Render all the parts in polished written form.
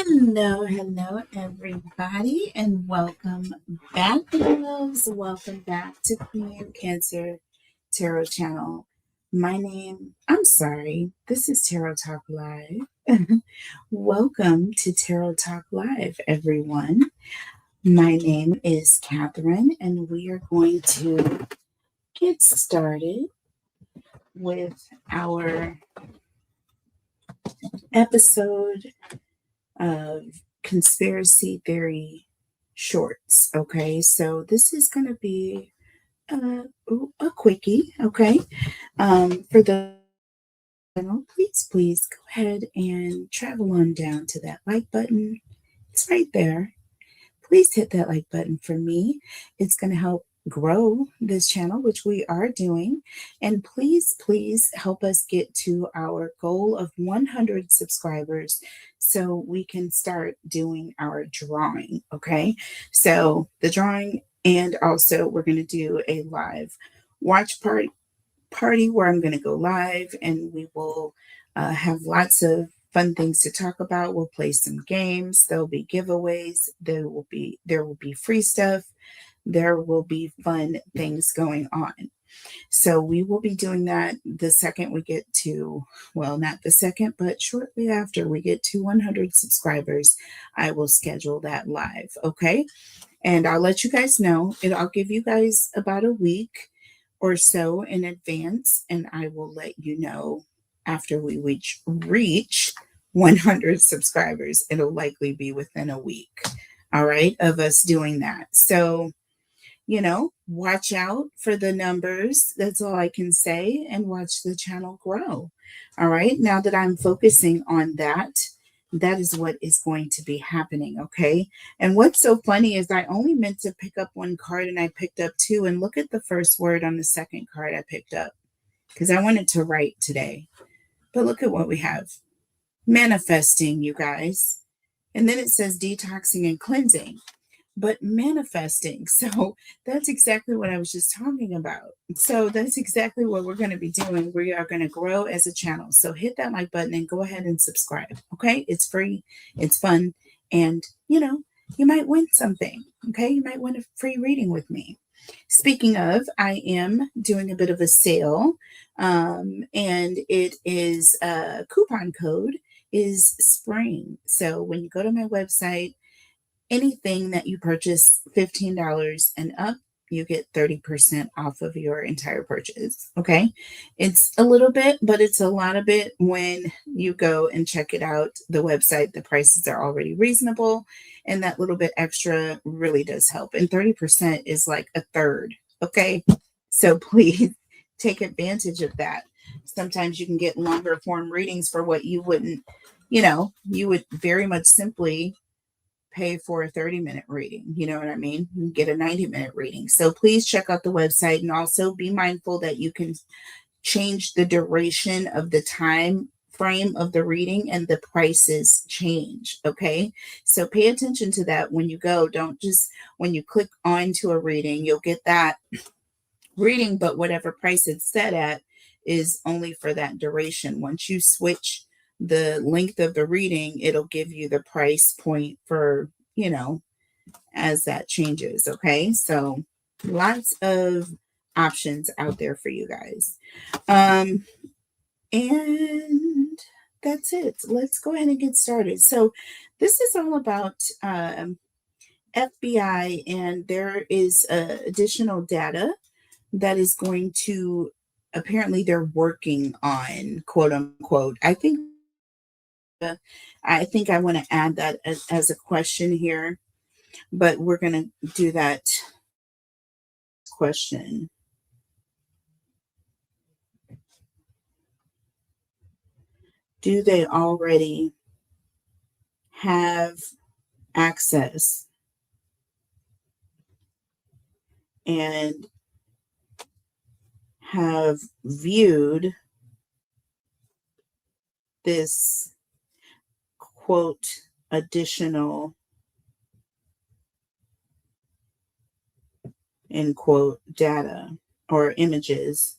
Hello, everybody, and welcome back, loves. Welcome back to Queen Cancer Tarot Channel. This is Tarot Talk Live. Welcome to Tarot Talk Live, everyone. My name is Catherine, and we are going to get started with our episode of conspiracy theory shorts. Okay, so this is going to be a quickie. Okay, for the channel, please go ahead and travel on down to that like button. It's right there. Please hit that like button for me. It's going to help grow this channel, which we are doing. And please help us get to our goal of 100 subscribers so we can start doing our drawing. Okay. So the drawing, and also we're going to do a live watch party where I'm going to go live, and we will have lots of fun things to talk about. We'll play some games. There'll be giveaways. There will be free stuff. There will be fun things going on. So we will be doing that the second we get to, well, not the second, but shortly after we get to 100 subscribers, I will schedule that live. Okay. And I'll let you guys know. I'll give you guys about a week or so in advance, and I will let you know after we reach 100 subscribers. It'll likely be within a week, all right, of us doing that. So, watch out for the numbers. That's all I can say, and watch the channel grow. All right, now that I'm focusing on that, that is what is going to be happening. Okay. And what's so funny is I only meant to pick up one card, and I picked up two. And look at the first word on the second card I picked up, because I wanted to write today. But look at what we have. Manifesting, you guys. And then it says detoxing and cleansing, but manifesting. So that's exactly what I was just talking about. So that's exactly what we're going to be doing. We are going to grow as a channel. So hit that like button and go ahead and subscribe. Okay. It's free. It's fun. And you might win something. Okay. You might win a free reading with me. Speaking of, I am doing a bit of a sale. And it is coupon code is spring. So when you go to my website, anything that you purchase $15 and up, you get 30% off of your entire purchase. Okay. It's a little bit, but it's a lot of it when you go and check it out. The website, the prices are already reasonable, and that little bit extra really does help. And 30% is like a third. Okay. So please take advantage of that. Sometimes you can get longer form readings for what you wouldn't, you would very much simply pay for a 30-minute reading. You know what I mean? You get a 90-minute reading. So please check out the website, and also be mindful that you can change the duration of the time frame of the reading, and the prices change. Okay. So pay attention to that when you go. Don't just, when you click onto a reading, you'll get that reading, but whatever price it's set at is only for that duration. Once you switch the length of the reading, it'll give you the price point for, as that changes. Okay. So lots of options out there for you guys. And that's it. Let's go ahead and get started. So this is all about FBI, and there is additional data that is going to, apparently they're working on, quote unquote. I think I want to add that as a question here, but we're going to do that question. Do they already have access and have viewed this, quote, additional, end quote, data or images,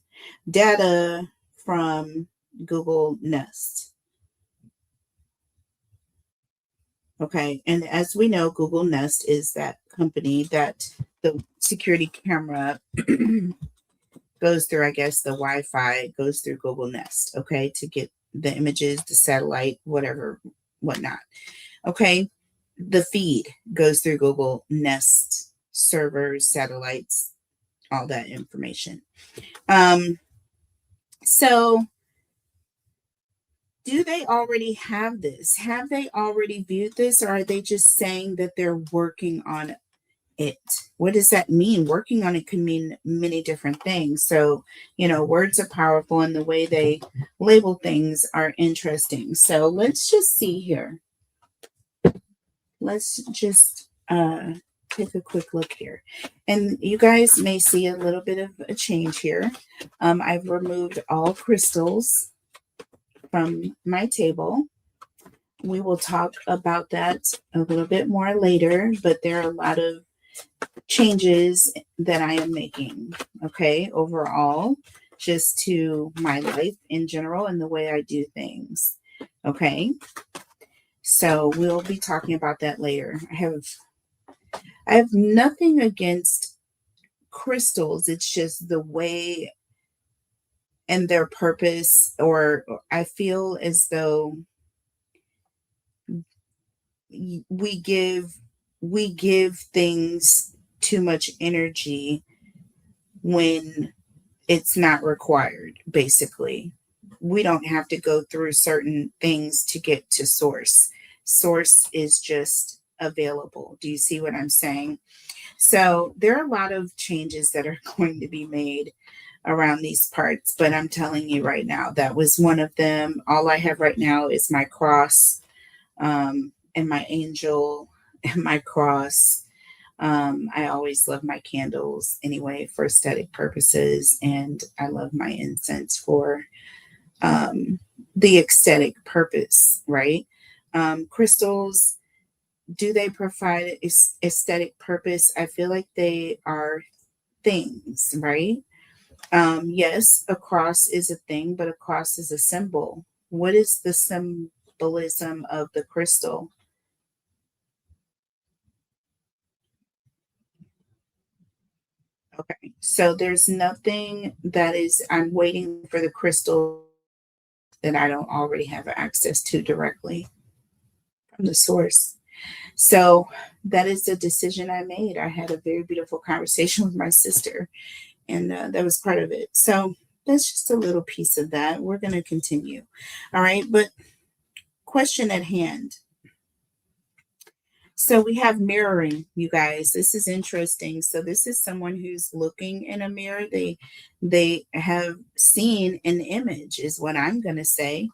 data from Google Nest? Okay. And as we know, Google Nest is that company that the security camera goes through, I guess, the Wi-Fi goes through Google Nest, okay, to get the images, the satellite, whatever, whatnot. Okay. The feed goes through Google Nest servers, satellites, all that information. So do they already have this? Have they already viewed this, or are they just saying that they're working on it? What does that mean? Working on it can mean many different things. So, words are powerful and the way they label things are interesting. So let's just see here. Let's just take a quick look here. And you guys may see a little bit of a change here. I've removed all crystals from my table. We will talk about that a little bit more later, but there are a lot of changes that I am making, okay, overall, just to my life in general and the way I do things, okay? So we'll be talking about that later. I have nothing against crystals. It's just the way and their purpose, or I feel as though we give things too much energy when it's not required. Basically, we don't have to go through certain things to get to source is just available. Do you see what I'm saying? So there are a lot of changes that are going to be made around these parts, but I'm telling you right now, that was one of them. All I have right now is my cross, and my angel and my cross. I always love my candles anyway for aesthetic purposes, and I love my incense for the aesthetic purpose, right? Crystals, do they provide aesthetic purpose? I feel like they are things, right? Yes, a cross is a thing, but a cross is a symbol. What is the symbolism of the crystal? Okay, so there's nothing that is, I'm waiting for the crystal that I don't already have access to directly from the source. So that is the decision I made. I had a very beautiful conversation with my sister, and that was part of it. So that's just a little piece of that. We're going to continue. All right, but question at hand. So we have mirroring, you guys. This is interesting. So this is someone who's looking in a mirror. They have seen an image, is what I'm going to say.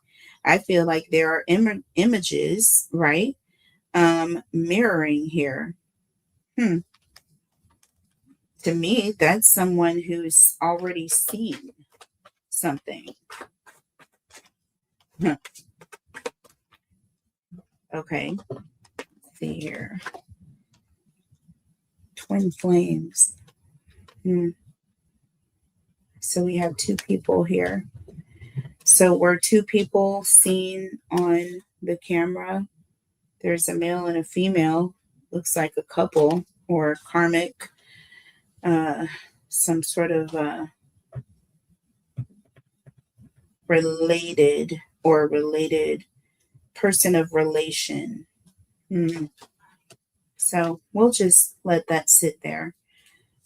I feel like there are images, right? Mirroring here. Hmm. To me, that's someone who's already seen something. Huh. Okay. Let's see here. Twin flames. Hmm. So we have two people here. So were two people seen on the camera? There's a male and a female. Looks like a couple or karmic, uh, some sort of related person of relation. Hmm. So we'll just let that sit there.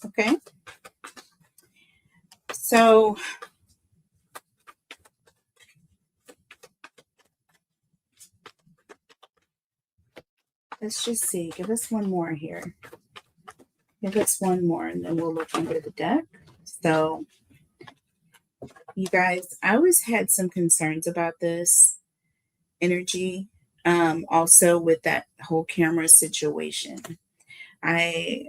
Okay. So let's just see. Give us one more here. Give us one more, and then we'll look under the deck. So, you guys, I always had some concerns about this energy. Also with that whole camera situation. I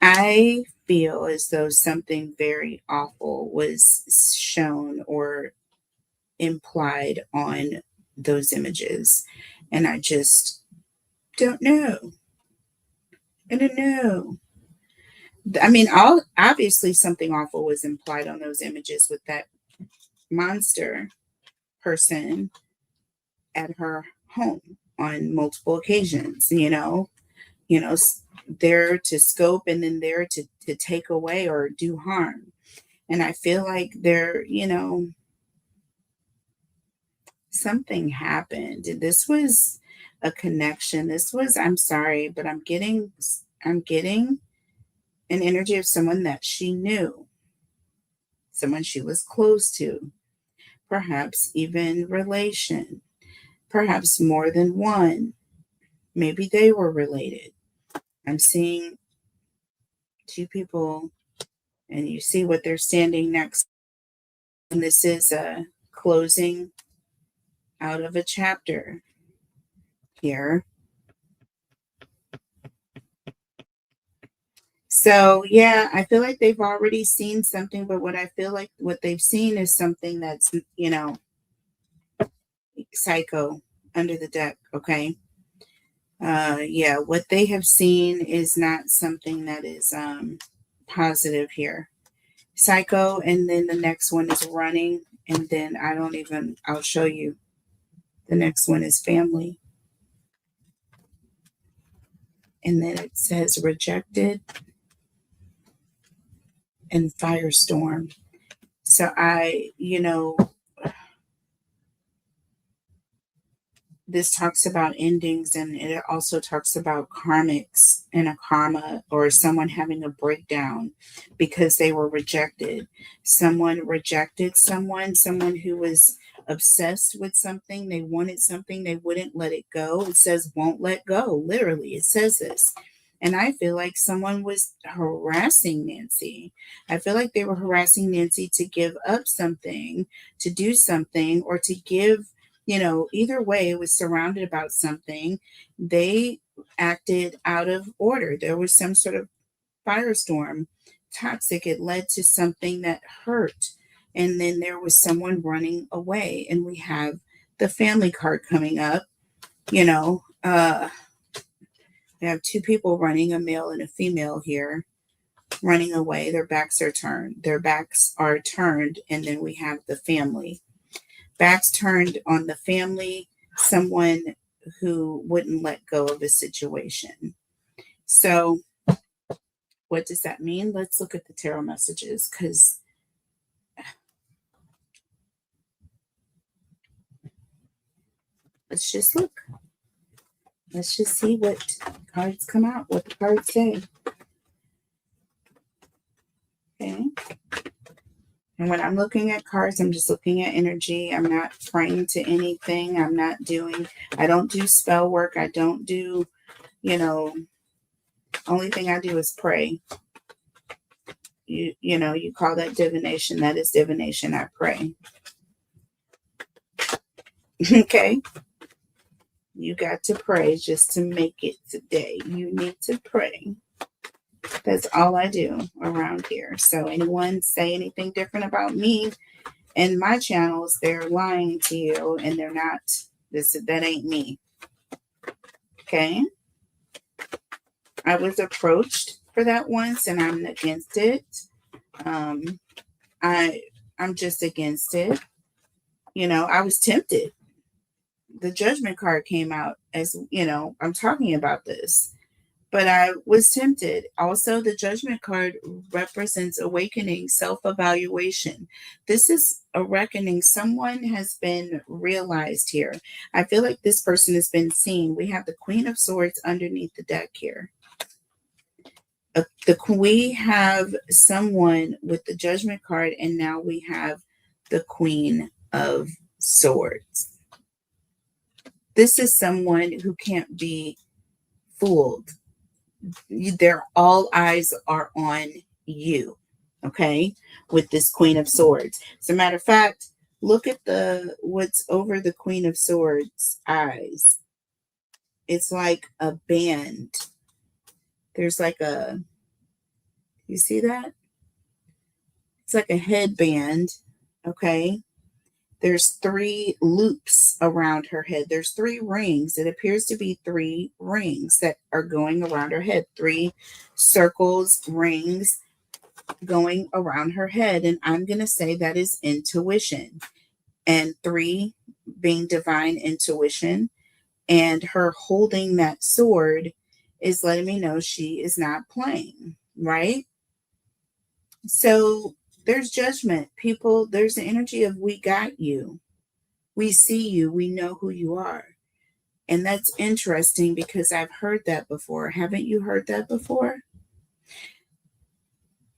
I feel as though something very awful was shown or implied on those images. And I just don't know. I don't know. I mean, obviously something awful was implied on those images with that monster person at her home on multiple occasions, there to scope and then there to take away or do harm. And I feel like something happened. This was a connection. I'm sorry, but I'm getting an energy of someone that she knew, someone she was close to, perhaps even relation, perhaps more than one. Maybe they were related. I'm seeing two people, and you see what they're standing next. And this is a closing out of a chapter here. So, yeah, I feel like they've already seen something, but what I feel like what they've seen is something that's, psycho under the deck, okay? Yeah, what they have seen is not something that is positive here. Psycho, and then the next one is running, and then I'll show you. The next one is family. And then it says rejected and firestorm. So this talks about endings, and it also talks about karmics and a karma, or someone having a breakdown because they were rejected. Someone rejected someone who was obsessed with something. They wanted something, they wouldn't let it go. It says won't let go. Literally, it says this. And I feel like someone was harassing Nancy. I feel like they were harassing Nancy to give up something, to do something, or to give, either way, it was surrounded about something. They acted out of order. There was some sort of firestorm, toxic. It led to something that hurt. And then there was someone running away. And we have the family card coming up. We have two people running, a male and a female here, running away. Their backs are turned. And then we have the family. Backs turned on the family, someone who wouldn't let go of a situation. So, what does that mean? Let's look at the tarot messages, because let's just look. Let's just see what cards come out, what the cards say. Okay. And when I'm looking at cards, I'm just looking at energy. I'm not praying to anything. I don't do spell work. I don't do, only thing I do is pray. You call that divination. That is divination. I pray. Okay. You got to pray just to make it today. You need to pray. That's all I do around here. So anyone say anything different about me and my channels, they're lying to you, and they're not. That ain't me. Okay. I was approached for that once, and I'm against it. I'm just against it. I was tempted. The judgment card came out as, I'm talking about this, but I was tempted. Also, the judgment card represents awakening, self-evaluation. This is a reckoning. Someone has been realized here. I feel like this person has been seen. We have the Queen of Swords underneath the deck here. We have someone with the judgment card, and now we have the Queen of Swords. This is someone who can't be fooled. All eyes are on you, okay, with this Queen of Swords. As a matter of fact, look at what's over the Queen of Swords' eyes. It's like a band. There's like you see that? It's like a headband, okay? There's 3 loops around her head. There's 3 rings. It appears to be 3 rings that are going around her head. 3 circles, rings going around her head. And I'm going to say that is intuition. And 3 being divine intuition, and her holding that sword is letting me know she is not playing, right? So there's judgment. People, there's the energy of we got you. We see you. We know who you are. And that's interesting because I've heard that before. Haven't you heard that before?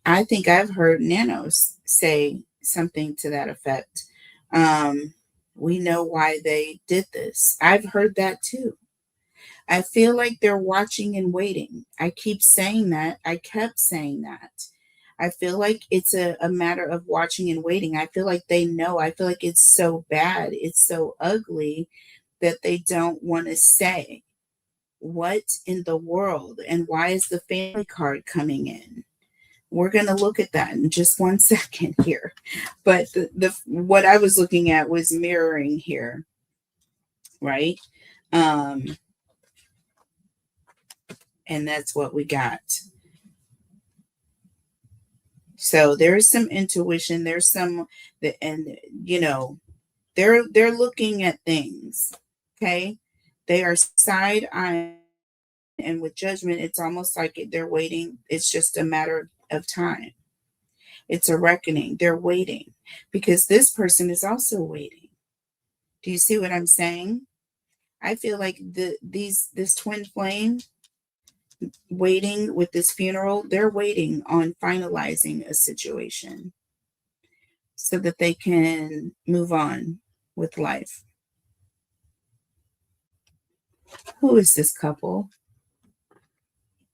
I think I've heard Nanos say something to that effect. Um, we know why they did this. I've heard that too. I feel like they're watching and waiting. I keep saying that. I kept saying that. I feel like it's a matter of watching and waiting. I feel like they know. I feel like it's so bad. It's so ugly that they don't want to say what in the world and why is the family card coming in. We're going to look at that in just one second here. But the what I was looking at was mirroring here, right? Um, and that's what we got. So there's some intuition. There's some, and you know, they're looking at things. Okay, they are side eyeing, and with judgment, it's almost like they're waiting. It's just a matter of time. It's a reckoning. They're waiting because this person is also waiting. Do you see what I'm saying? I feel like this twin flame waiting with this funeral, they're waiting on finalizing a situation so that they can move on with life. Who is this couple?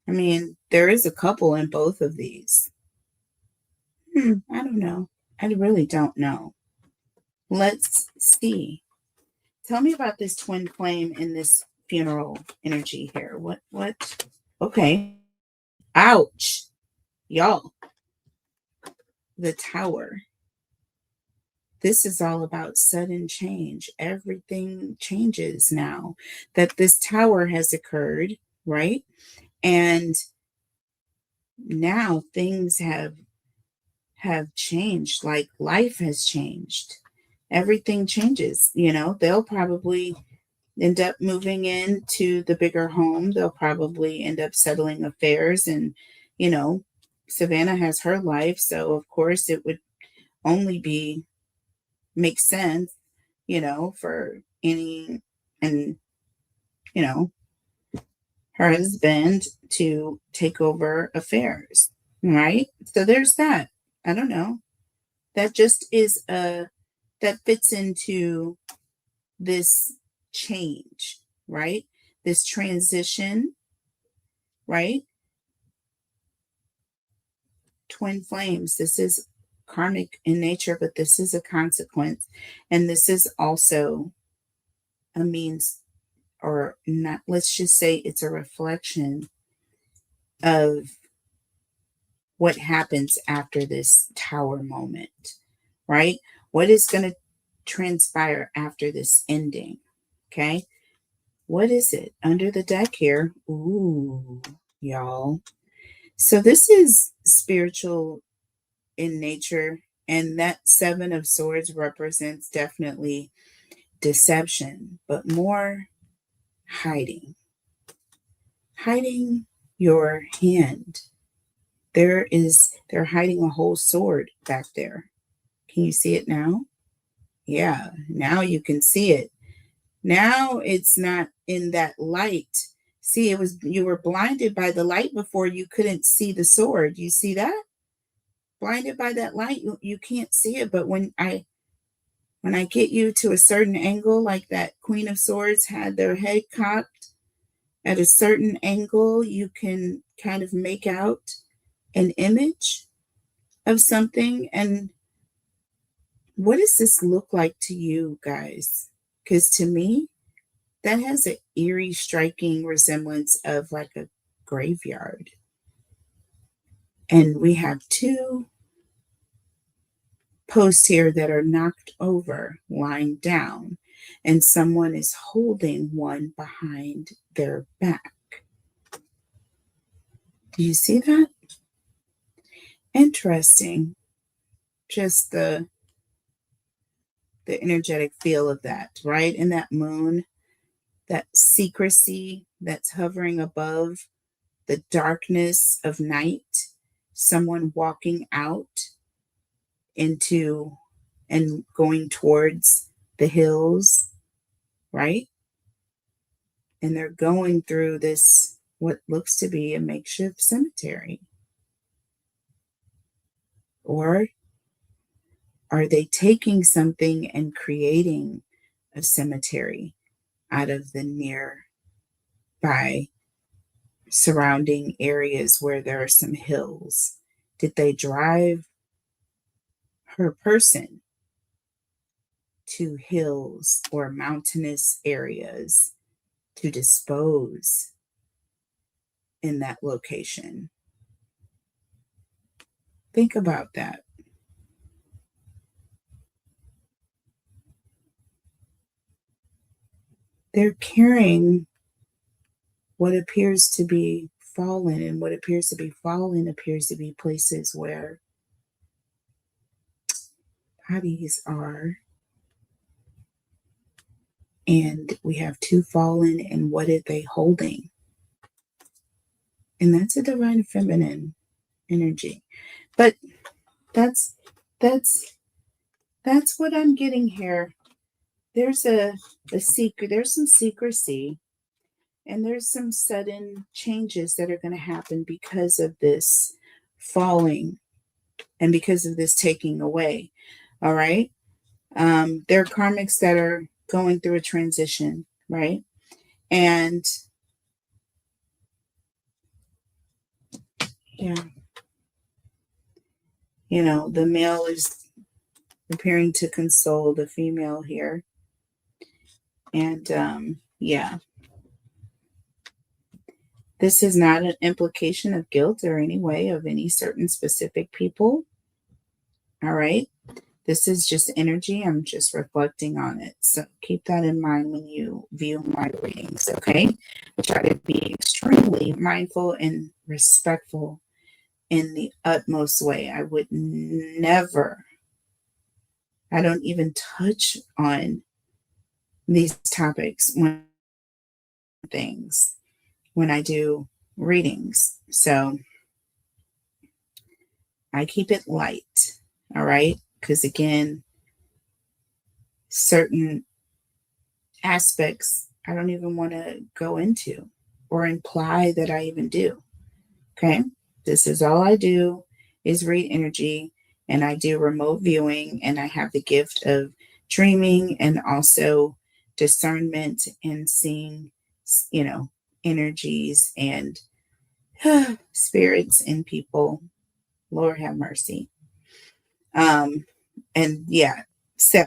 I mean, there is a couple in both of these. I don't know. I really don't know. Let's see. Tell me about this twin flame in this funeral energy here. What? Okay. Ouch. Y'all, the tower. This is all about sudden change. Everything changes now that this tower has occurred, right? And now things have changed, like life has changed. Everything changes, they'll probably end up moving into the bigger home. They'll probably end up settling affairs, and you know Savannah has her life, so of course it would only be make sense, for any, and you know her husband to take over affairs, right? So there's that. I don't know. That just is that fits into this change, right? This transition, right? Twin flames. This is karmic in nature, but this is a consequence. And this is also a means, or not, let's just say it's a reflection of what happens after this tower moment, right? What is going to transpire after this ending? Okay. What is it under the deck here? Ooh, y'all. So this is spiritual in nature, and that Seven of Swords represents definitely deception, but more hiding your hand. They're hiding a whole sword back there. Can you see it now? Yeah, now you can see it. Now it's not in that light. See, you were blinded by the light before, you couldn't see the sword. You see that? Blinded by that light, you can't see it. But when I get you to a certain angle, like that Queen of Swords had their head cocked at a certain angle, you can kind of make out an image of something. And what does this look like to you guys? Because to me, that has an eerie, striking resemblance of like a graveyard. And we have two posts here that are knocked over, lying down, and someone is holding one behind their back. Do you see that? Interesting. Just the energetic feel of that, right? And that moon, that secrecy that's hovering above the darkness of night, someone walking out into and going towards the hills, right? And they're going through this, what looks to be a makeshift cemetery. Or are they taking something and creating a cemetery out of the nearby surrounding areas where there are some hills? Did they drive her person to hills or mountainous areas to dispose in that location? Think about that. They're carrying what appears to be fallen, and what appears to be fallen appears to be places where bodies are. And we have two fallen, and what are they holding? And that's a divine feminine energy. But that's that's that's what I'm getting here. There's a secret, there's some secrecy, and there's some sudden changes that are going to happen because of this falling and because of this taking away. All right. There are karmics that are going through a transition, right? And yeah, the male is appearing to console the female here. And yeah, this is not an implication of guilt or any way of any certain specific people. All right. This is just energy. I'm just reflecting on it. So keep that in mind when you view my readings, okay? I try to be extremely mindful and respectful in the utmost way. I would never, I don't even touch on these topics when I do readings. So I keep it light, all right? Because again, certain aspects I don't even want to go into or imply that I even do. Okay. This is all I do is read energy, and I do remote viewing, and I have the gift of dreaming and also discernment and seeing, energies and spirits in people. Lord have mercy. And yeah, so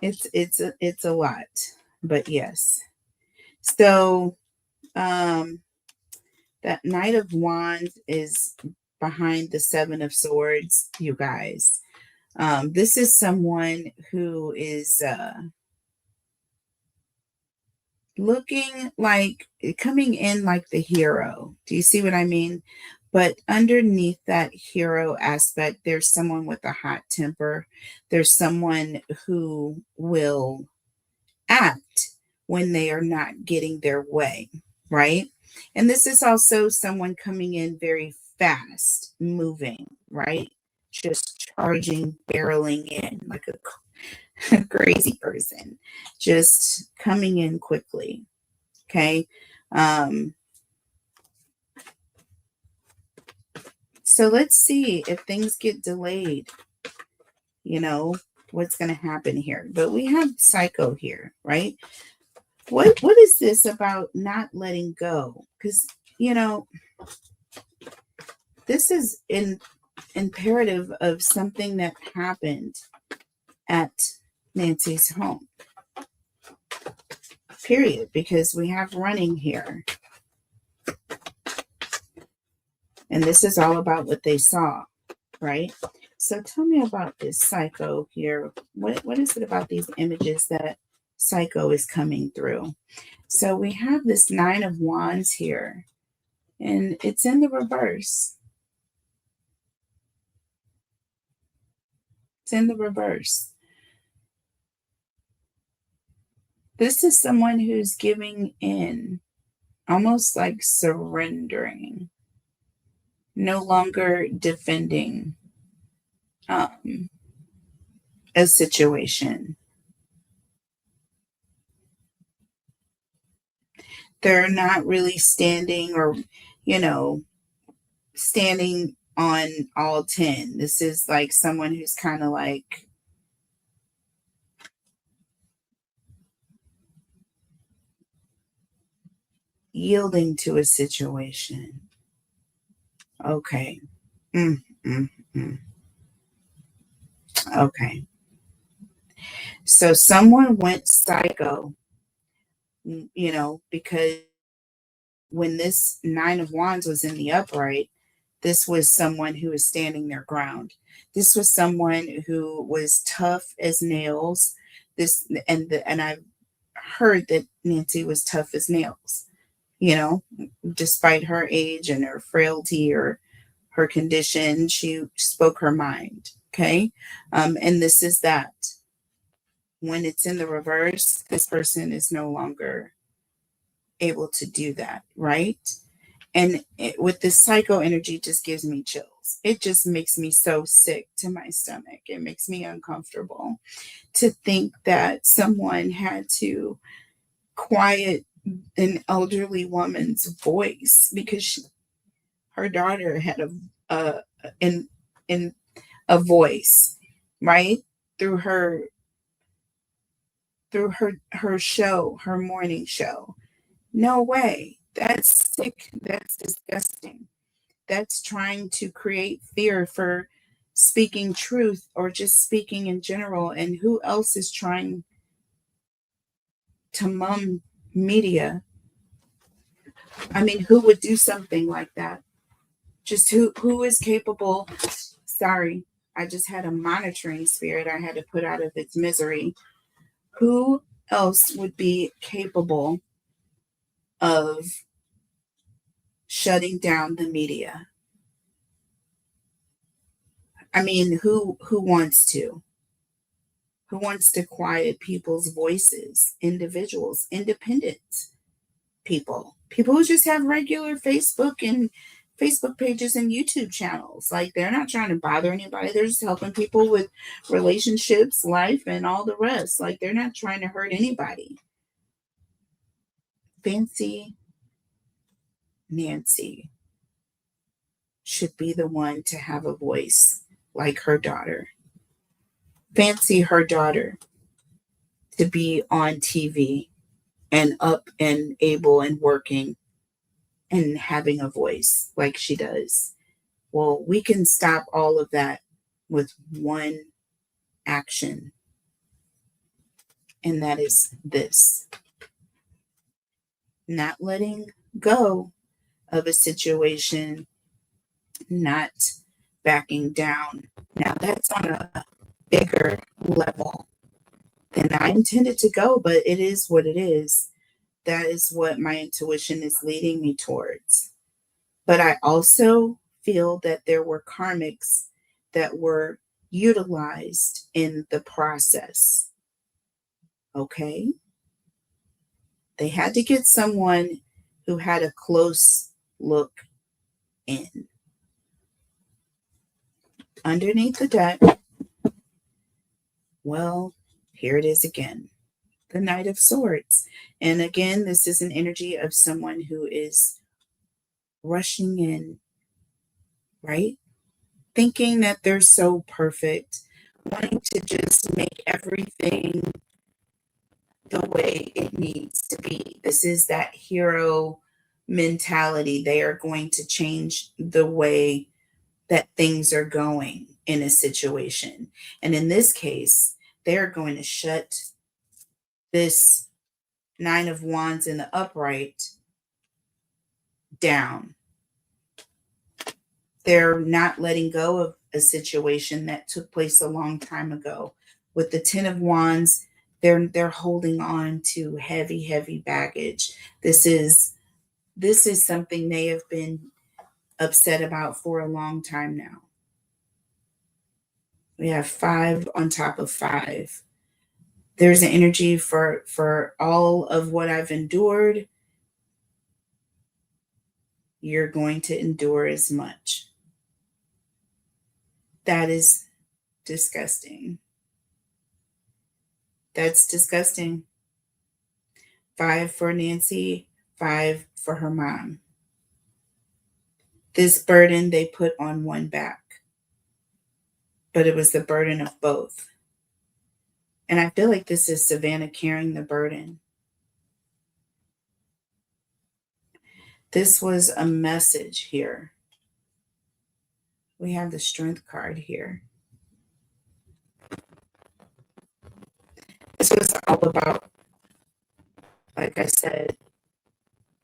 it's a lot, but yes. So that Knight of Wands is behind the Seven of Swords, you guys. This is someone who is looking like coming in like the hero. Do you see what I mean? But underneath that hero aspect, there's someone with a hot temper. There's someone who will act when they are not getting their way, right? And this is also someone coming in very fast, moving, right? Just charging, barreling in like a crazy person, just coming in quickly. Okay. So let's see if things get delayed, what's going to happen here. But we have Psycho here, right? What is this about not letting go? Because, this is imperative of something that happened at Nancy's home. Period. Because we have running here. And this is all about what they saw, right? So tell me about this Psycho here. What is it about these images that Psycho is coming through? So we have this Nine of Wands here, and it's in the reverse. It's in the reverse. This is someone who's giving in, almost like surrendering, no longer defending um, a situation. They're not really standing or, you know, standing on all 10. This is like someone who's kind of like yielding to a situation. Okay. Mm, mm, mm. Okay. So someone went psycho, because when this Nine of Wands was in the upright, this was someone who was standing their ground. This was someone who was tough as nails. And I've heard that Nancy was tough as nails, you know, despite her age and her frailty or her condition, she spoke her mind. Okay. And this is that. When it's in the reverse, this person is no longer able to do that, right? And with this psycho energy, just gives me chills. It just makes me so sick to my stomach. It makes me uncomfortable to think that someone had to quiet an elderly woman's voice because her daughter had a in in a voice, right? Through her her show, her morning show. No way. That's sick. That's disgusting. That's trying to create fear for speaking truth or just speaking in general. And who else is trying to mum media? I mean, who would do something like that? Just who is capable? Sorry, I just had a monitoring spirit I had to put out of its misery. Who else would be capable of shutting down the media? I mean, who wants to? Who wants to quiet people's voices? Individuals, independent people who just have regular Facebook pages and YouTube channels. Like they're not trying to bother anybody. They're just helping people with relationships, life, and all the rest. Like they're not trying to hurt anybody. Fancy Nancy should be the one to have a voice like her daughter. Fancy her daughter to be on TV and up and able and working and having a voice like she does. Well, we can stop all of that with one action, and that is this: not letting go of a situation, not backing down. Now, that's on a bigger level than I intended to go, but it is what it is. That is what my intuition is leading me towards. But I also feel that there were karmics that were utilized in the process. Okay? They had to get someone who had a close look in. Underneath the deck, well, here it is again, the Knight of Swords. And again, this is an energy of someone who is rushing in, right? Thinking that they're so perfect, wanting to just make everything the way it needs to be. This is that hero mentality. They are going to change the way that things are going in a situation. And in this case, they're going to shut this Nine of Wands in the upright down. They're not letting go of a situation that took place a long time ago. With the Ten of Wands, they're holding on to heavy baggage. This is something they have been upset about for a long time now. We have 5 on top of 5. There's an energy for all of what I've endured. You're going to endure as much. That is disgusting. That's disgusting. 5 for Nancy, 5 for her mom. This burden they put on one back, but it was the burden of both. And I feel like this is Savannah carrying the burden. This was a message here. We have the Strength card here. This was all about, like I said,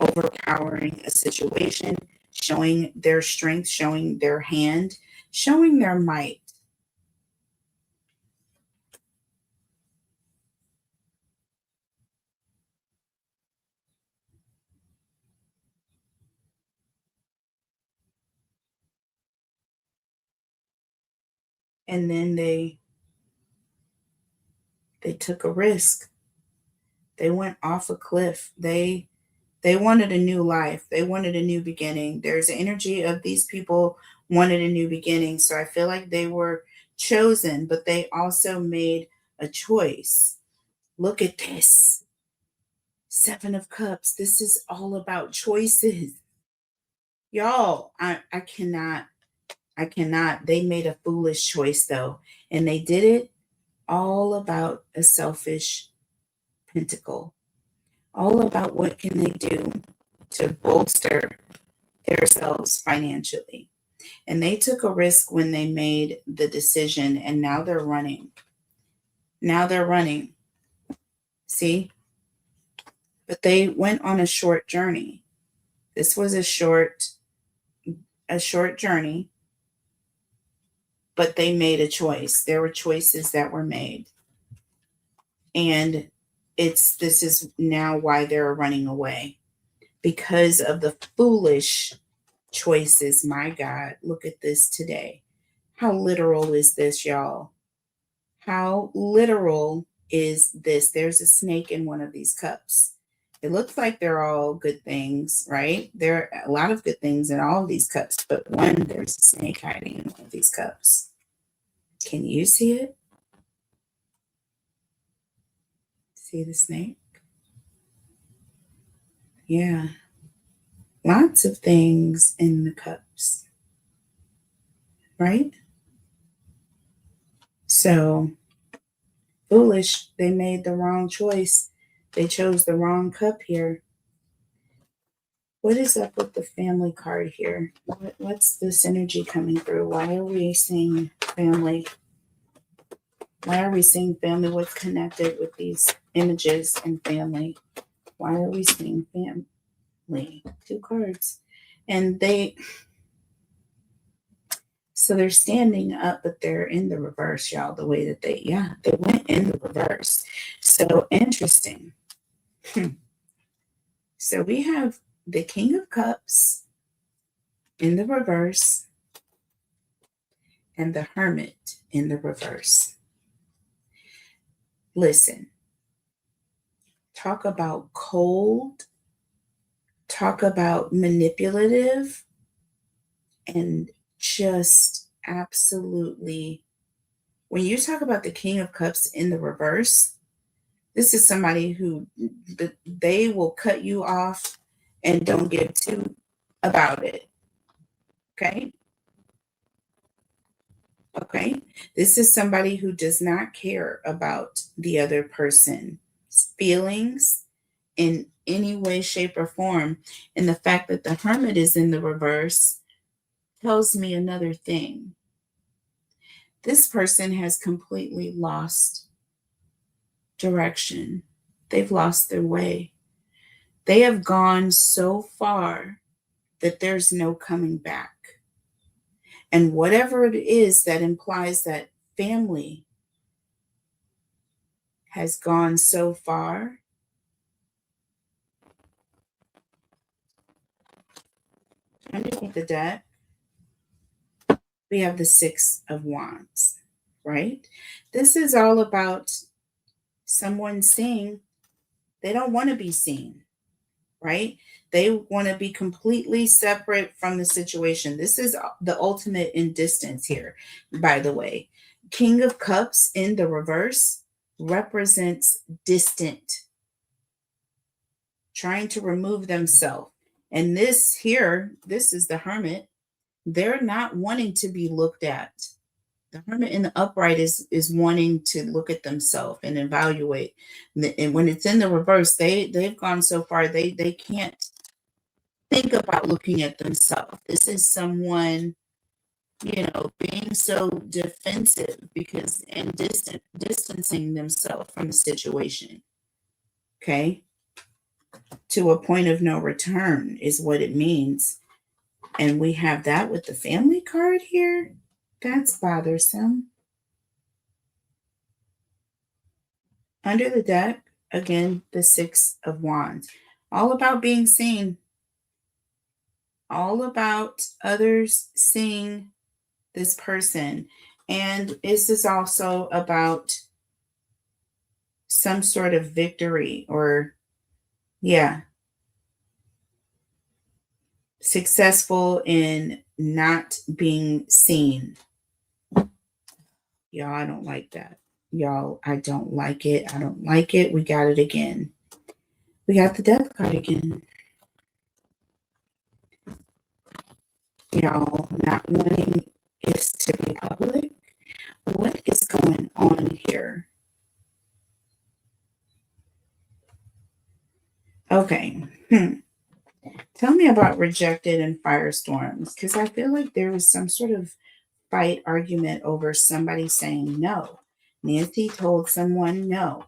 overpowering a situation, showing their strength, showing their hand, showing their might. And then they took a risk. They went off a cliff. They wanted a new life. They wanted a new beginning. There's energy of these people wanted a new beginning. So I feel like they were chosen, but they also made a choice. Look at this. 7 of Cups. This is all about choices. Y'all, I cannot. They made a foolish choice though. And they did it all about a selfish pentacle. All about what can they do to bolster themselves financially. And they took a risk when they made the decision, and now they're running. Now they're running. See? But they went on a short journey. This was a short journey, but they made a choice. There were choices that were made. And this is now why they're running away. Because of the foolish choices. My God, look at this today. How literal is this, y'all? How literal is this? There's a snake in one of these cups. It looks like they're all good things, right? There are a lot of good things in all of these cups, but there's a snake hiding in one of these cups. Can you see it? See the snake? Yeah. Lots of things in the cups, right? So foolish, they made the wrong choice. They chose the wrong cup here. What is up with the family card here? What's this energy coming through? Why are we seeing family? Why are we seeing family? What's connected with these images and family? Why are we seeing family? 2 cards. And so they're standing up, but they're in the reverse, y'all. The way that they went in the reverse. So interesting. So we have the King of Cups in the reverse and the Hermit in the reverse. Listen, talk about cold, talk about manipulative, and just absolutely, when you talk about the King of Cups in the reverse, this is somebody who they will cut you off and don't give two about it. Okay? Okay? This is somebody who does not care about the other person's feelings in any way, shape, or form. And the fact that the Hermit is in the reverse tells me another thing. This person has completely lost direction. They've lost their way. They have gone so far that there's no coming back. And whatever it is that implies that family has gone so far, underneath the deck, we have the 6 of Wands, right? This is all about someone saying they don't want to be seen, right? They want to be completely separate from the situation. This is the ultimate in distance here, by the way. King of Cups in the reverse represents distant, trying to remove themselves. And this here, this is the Hermit. They're not wanting to be looked at. The Hermit in the upright is wanting to look at themselves and evaluate. And when it's in the reverse, they've gone so far they can't think about looking at themselves. This is someone, being so defensive because and distancing themselves from the situation. Okay. To a point of no return is what it means. And we have that with the family card here. That's bothersome. Under the deck, again, the Six of Wands. All about being seen. All about others seeing this person. And this is also about some sort of victory or, successful in not being seen. Y'all, I don't like that. Y'all, I don't like it. I don't like it. We got it again. We got the Death card again. Y'all, not wanting this to be public. What is going on here? Okay. Tell me about rejected and firestorms, because I feel like there was some sort of fight argument over somebody saying no. Nancy told someone no.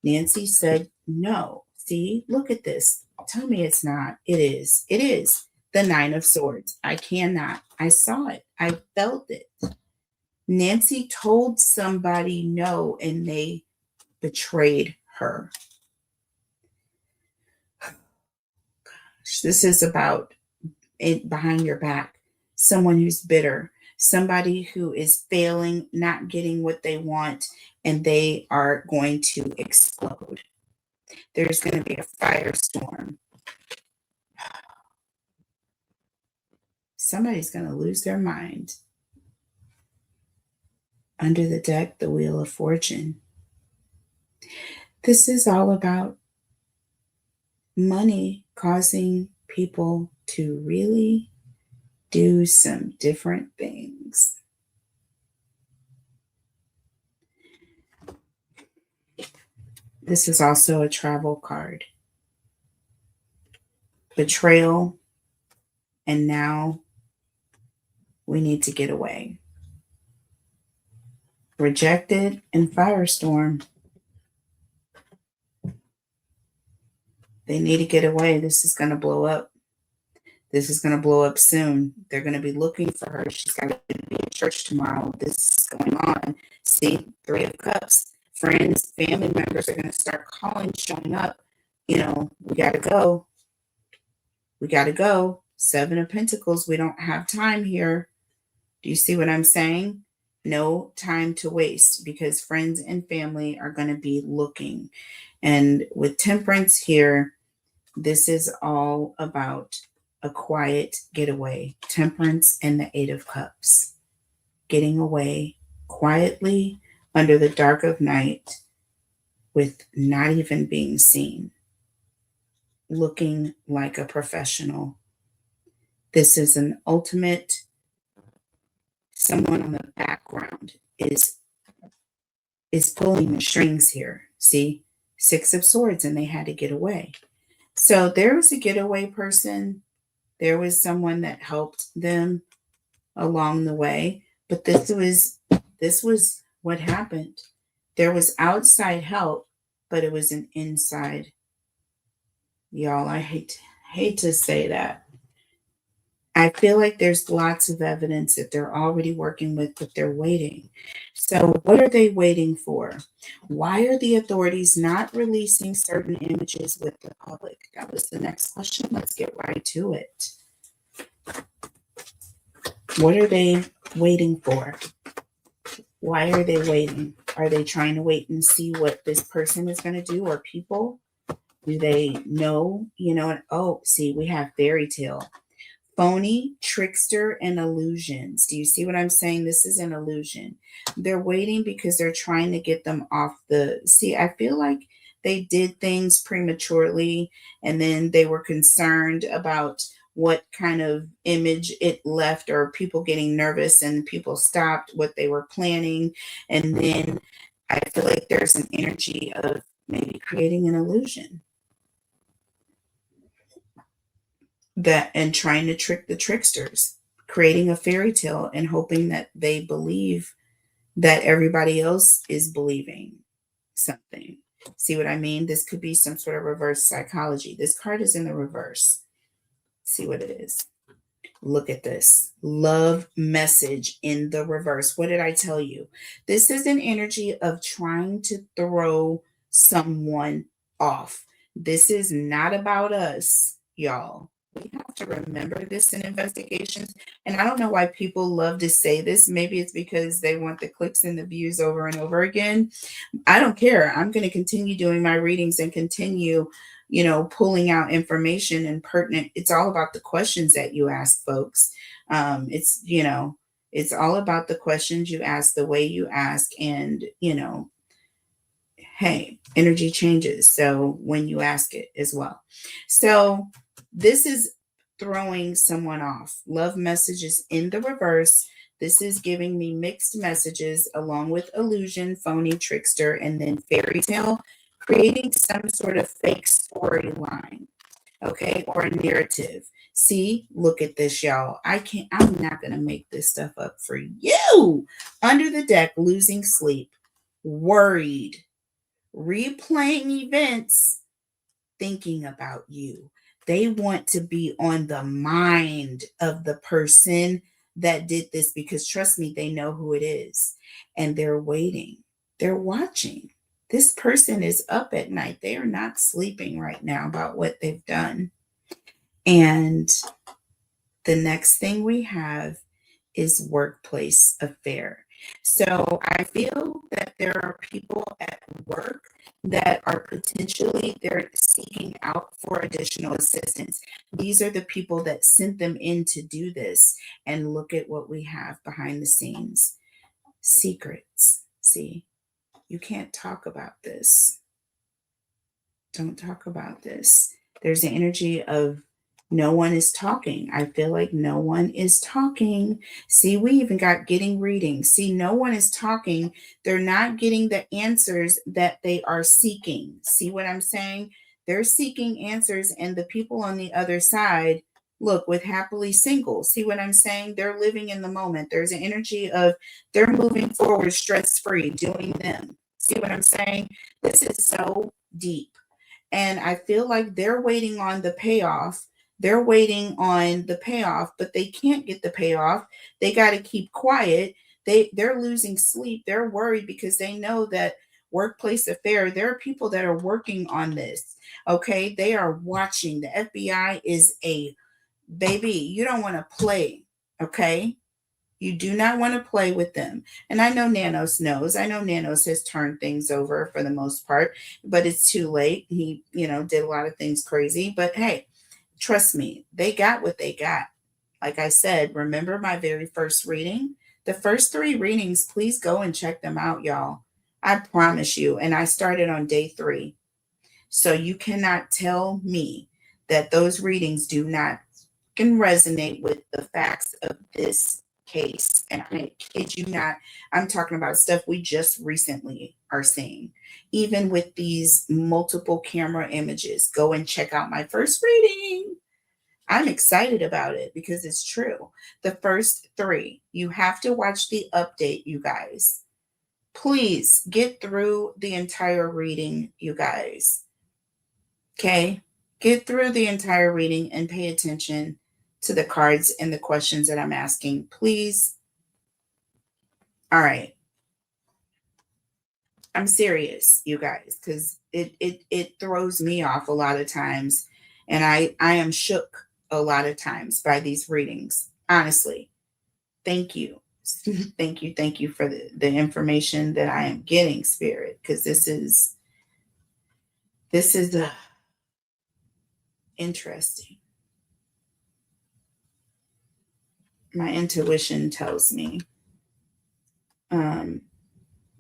Nancy said no. See, look at this. Tell me it's not. It is. It is the Nine of Swords. I cannot. I saw it. I felt it. Nancy told somebody no and they betrayed her. Gosh, this is about it behind your back. Someone who's bitter, somebody who is failing, not getting what they want, and they are going to explode. There's going to be a firestorm. Somebody's going to lose their mind. Under the deck, the Wheel of Fortune. This is all about money causing people to really do some different things. This is also a travel card. Betrayal, and now we need to get away. Rejected and firestorm. They need to get away. This is going to blow up. This is going to blow up soon. They're going to be looking for her. She's got to be at church tomorrow. This is going on. See, Three of Cups. Friends, family members are going to start calling, showing up. We got to go. We got to go. Seven of Pentacles. We don't have time here. Do you see what I'm saying? No time to waste because friends and family are going to be looking. And with Temperance here, this is all about a quiet getaway. Temperance and the Eight of Cups. Getting away quietly under the dark of night with not even being seen. Looking like a professional. This is an ultimate. Someone on the background is pulling the strings here. See? Six of Swords, and they had to get away. So there was a getaway person. There was someone that helped them along the way. But this was what happened. There was outside help, but it was an inside. Y'all, I hate to say that. I feel like there's lots of evidence that they're already working with, but they're waiting. So what are they waiting for? Why are the authorities not releasing certain images with the public? That was the next question. Let's get right to it. What are they waiting for? Why are they waiting? Are they trying to wait and see what this person is going to do, or people? Do they know? Oh, see, we have fairy tale. Phony, trickster, and illusions. Do you see what I'm saying? This is an illusion. They're waiting because they're trying to get them off the. See, I feel like they did things prematurely and then they were concerned about what kind of image it left, or people getting nervous and people stopped what they were planning. And then I feel like there's an energy of maybe creating an illusion that, and trying to trick the tricksters, creating a fairy tale and hoping that they believe that everybody else is believing something. See what I mean? This could be some sort of reverse psychology. This card is in the reverse. See what it is. Look at this love message in the reverse. What did I tell you? This is an energy of trying to throw someone off. This is not about us, y'all. We have to remember this in investigations. And I don't know why people love to say this. Maybe it's because they want the clicks and the views over and over again. I don't care. I'm going to continue doing my readings and continue, pulling out information and pertinent. It's all about the questions that you ask, folks. It's all about the questions you ask, the way you ask, and, hey, energy changes. So when you ask it as well. So this is throwing someone off. Love messages in the reverse. This is giving me mixed messages along with illusion, phony, trickster, and then fairy tale, creating some sort of fake storyline, okay, or a narrative. See, look at this, y'all. I'm not going to make this stuff up for you. Under the deck, losing sleep, worried, replaying events, thinking about you. They want to be on the mind of the person that did this because, trust me, they know who it is. And they're waiting. They're watching. This person is up at night. They are not sleeping right now about what they've done. And the next thing we have is workplace affair. So I feel that there are people at work that are potentially, they're seeking out for additional assistance. These are the people that sent them in to do this. And look at what we have behind the scenes. Secrets. See, you can't talk about this. Don't talk about this. There's the energy of no one is talking. I feel like no one is talking. See, we even got getting readings. See, no one is talking. They're not getting the answers that they are seeking. See what I'm saying? They're seeking answers, and the people on the other side, look, with happily single. See what I'm saying? They're living in the moment. There's an energy of they're moving forward stress free, doing them. See what I'm saying? This is so deep. And I feel like they're waiting on the payoff. They're waiting on the payoff, but they can't get the payoff. They got to keep quiet. They're losing sleep. They're worried because they know that workplace affair, there are people that are working on this. Okay. They are watching. The FBI is a baby. You don't want to play. Okay. You do not want to play with them. And I know Nanos knows. I know Nanos has turned things over for the most part, but it's too late. He, did a lot of things crazy. But hey, trust me, they got what they got. Like I said, remember my very first reading? The first 3 readings, please go and check them out, y'all. I promise you. And I started on day 3. So you cannot tell me that those readings do not can resonate with the facts of this case. And I kid you not, I'm talking about stuff we just recently are seeing. Even with these multiple camera images, go and check out my first reading. I'm excited about it because it's true. The first 3, you have to watch the update, you guys. Please get through the entire reading, you guys. Okay? Get through the entire reading and pay attention to the cards and the questions that I'm asking, please. All right. I'm serious, you guys, because it throws me off a lot of times. And I am shook a lot of times by these readings. Honestly. Thank you Thank you for the information that I am getting, Spirit, because this is interesting. My intuition tells me um,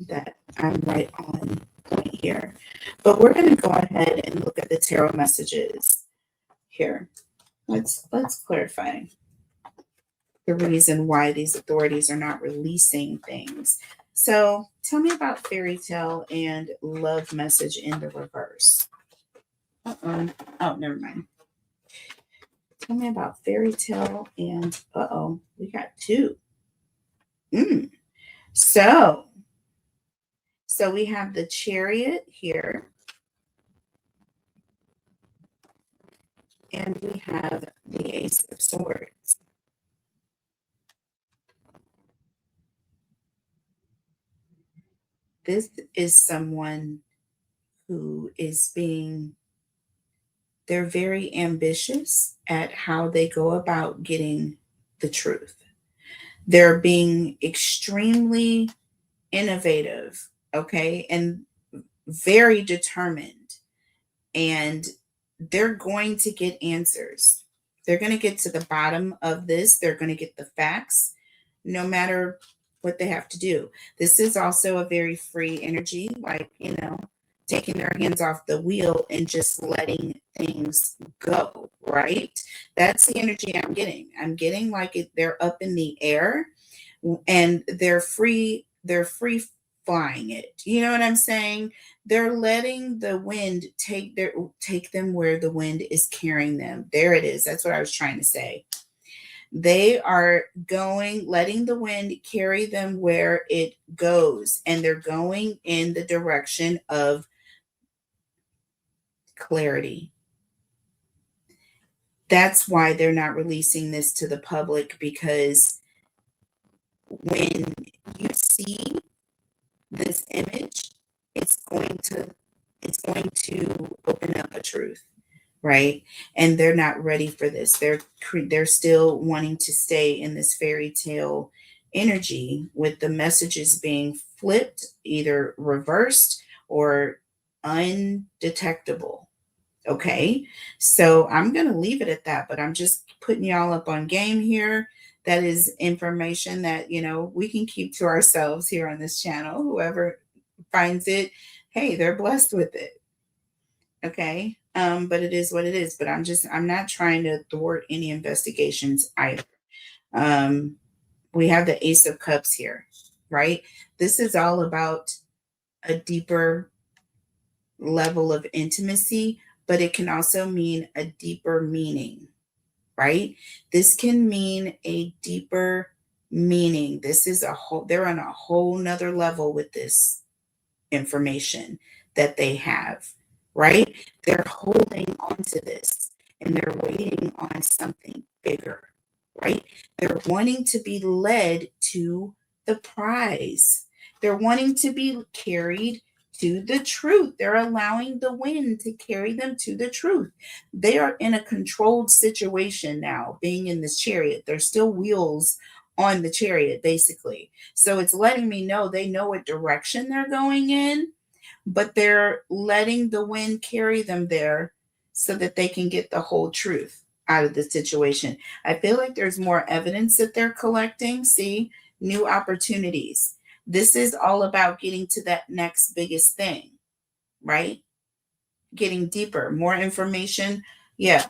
that I'm right on point here. But we're going to go ahead and look at the tarot messages here. Let's clarify the reason why these authorities are not releasing things. So tell me about fairy tale and love message in the reverse. Uh-oh. Oh, never mind. Tell me about fairy tale and we got two. Mm. So we have the Chariot here, and we have the Ace of Swords. This is someone who is they're very ambitious at how they go about getting the truth. They're being extremely innovative, okay, and very determined. And they're going to get answers. They're going to get to the bottom of this. They're going to get the facts, no matter what they have to do. This is also a very free energy, like, taking their hands off the wheel and just letting things go, right? That's the energy I'm getting. I'm getting like they're up in the air and they're free flying it. You know what I'm saying? They're letting the wind take them where the wind is carrying them. There it is. That's what I was trying to say. They are letting the wind carry them where it goes, and they're going in the direction of clarity. That's why they're not releasing this to the public, because when you see this image, it's going to open up a truth, right? And they're not ready for this. They're still wanting to stay in this fairy tale energy, with the messages being flipped, either reversed or undetectable. Okay, so I'm going to leave it at that, but I'm just putting y'all up on game here. That is information that, we can keep to ourselves here on this channel. Whoever finds it, hey, they're blessed with it. Okay. But it is what it is. But I'm not trying to thwart any investigations either. We have the Ace of Cups here, right? This is all about a deeper level of intimacy, but it can also mean a deeper meaning, right? This can mean a deeper meaning. They're on a whole nother level with this information that they have, right? They're holding on to this and they're waiting on something bigger, right? They're wanting to be led to the prize. They're wanting to be carried to the truth. They're allowing the wind to carry them to the truth. They are in a controlled situation now, being in this chariot. There's still wheels on the chariot, basically. So it's letting me know they know what direction they're going in, but they're letting the wind carry them there so that they can get the whole truth out of the situation. I feel like there's more evidence that they're collecting. See, new opportunities. This is all about getting to that next biggest thing, right? Getting deeper, more information. Yeah,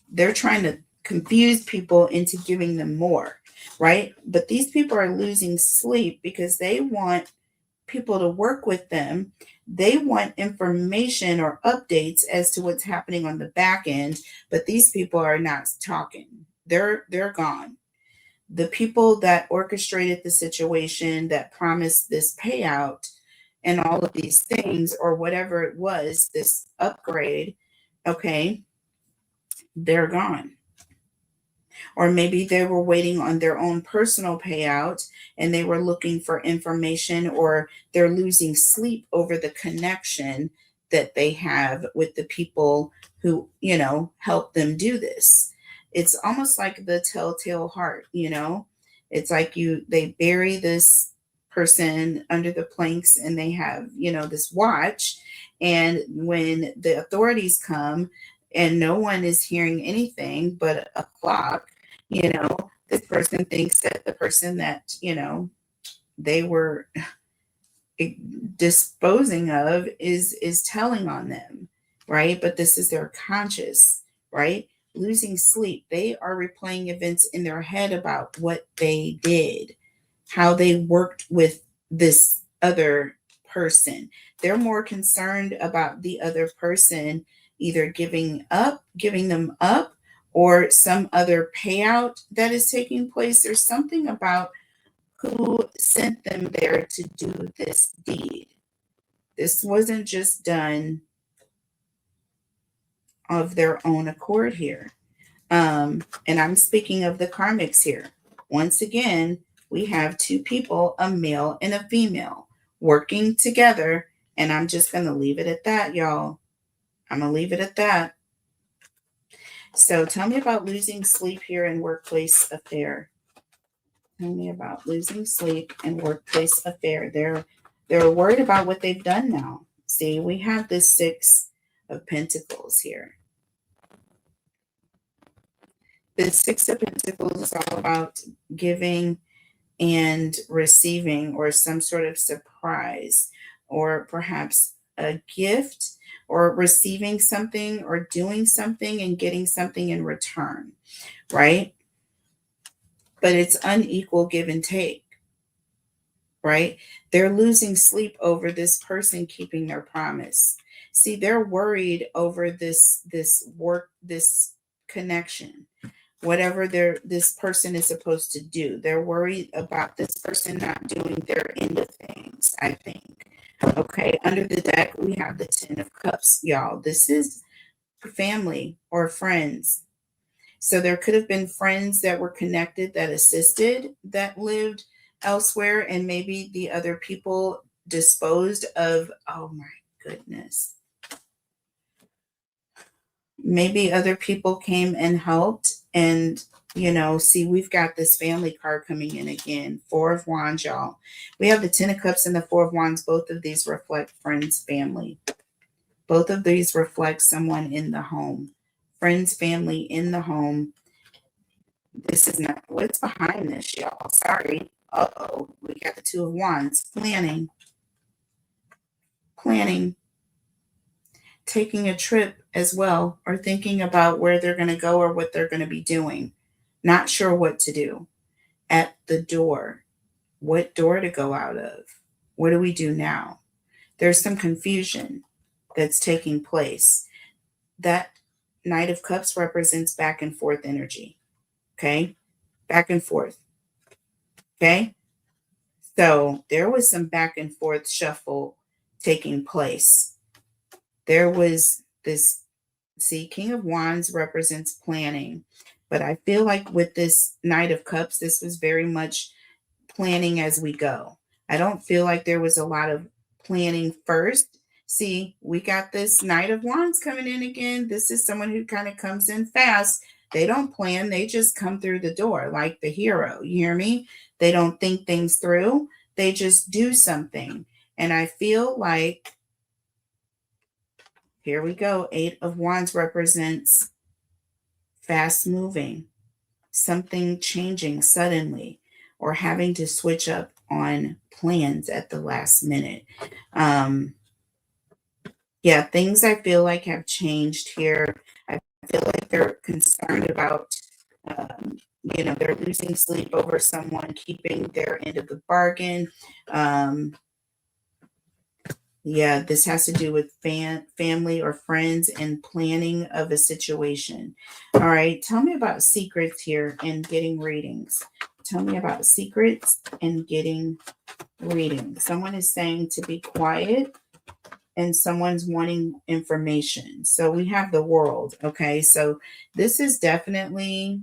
they're trying to confuse people into giving them more, right? But these people are losing sleep because they want people to work with them. They want information or updates as to what's happening on the back end, but these people are not talking. They're gone. The people that orchestrated the situation, that promised this payout and all of these things, or whatever it was, this upgrade, okay, they're gone. Or maybe they were waiting on their own personal payout and they were looking for information, or they're losing sleep over the connection that they have with the people who, help them do this. It's almost like the telltale heart, It's like they bury this person under the planks, and they have, this watch. And when the authorities come and no one is hearing anything but a clock, this person thinks that the person that, they were disposing of is telling on them, right? But this is their conscious, right? Losing sleep, they are replaying events in their head about what they did, how they worked with this other person. They're more concerned about the other person either giving them up, or some other payout that is taking place. There's something about who sent them there to do this deed. This wasn't just done of their own accord here. And I'm speaking of the karmics here. Once again, we have two people, a male and a female, working together. And I'm just going to leave it at that, y'all. I'm going to leave it at that. So tell me about losing sleep here in workplace affair. Tell me about losing sleep and workplace affair. They're worried about what they've done now. See, we have this Six of Pentacles here. The Six of Pentacles is all about giving and receiving, or some sort of surprise, or perhaps a gift, or receiving something, or doing something and getting something in return, right? But it's unequal give and take, right? They're losing sleep over this person keeping their promise. See, they're worried over this work, this connection, whatever this person is supposed to do. They're worried about this person not doing their end of things, I think. Okay, under the deck, we have the Ten of Cups, y'all. This is family or friends. So there could have been friends that were connected, that assisted, that lived elsewhere, and maybe the other people disposed of, oh my goodness. Maybe other people came and helped. And, see, we've got this family card coming in again. Four of Wands, y'all. We have the Ten of Cups and the Four of Wands. Both of these reflect friends, family. Both of these reflect someone in the home. Friends, family in the home. This is not what's behind this, y'all. Sorry. Uh-oh. We got the Two of Wands. Planning. Taking a trip as well, or thinking about where they're going to go or what they're going to be doing. Not sure what to do. At the door. What door to go out of? What do we do now? There's some confusion that's taking place. That Knight of Cups represents back and forth energy. Okay? Back and forth. Okay? So there was some back and forth shuffle taking place. There was this, see, King of Wands represents planning. But I feel like with this Knight of Cups, this was very much planning as we go. I don't feel like there was a lot of planning first. See, we got this Knight of Wands coming in again. This is someone who kind of comes in fast. They don't plan. They just come through the door like the hero. You hear me? They don't think things through. They just do something. And I feel like, here we go. Eight of Wands represents fast moving, something changing suddenly, or having to switch up on plans at the last minute. Yeah, things I feel like have changed here. I feel like they're concerned about, they're losing sleep over someone keeping their end of the bargain. Yeah, this has to do with family or friends and planning of a situation. All right, tell me about secrets here and getting readings. Tell me about secrets and getting readings. Someone is saying to be quiet, and someone's wanting information. So we have the World. Okay, so this is definitely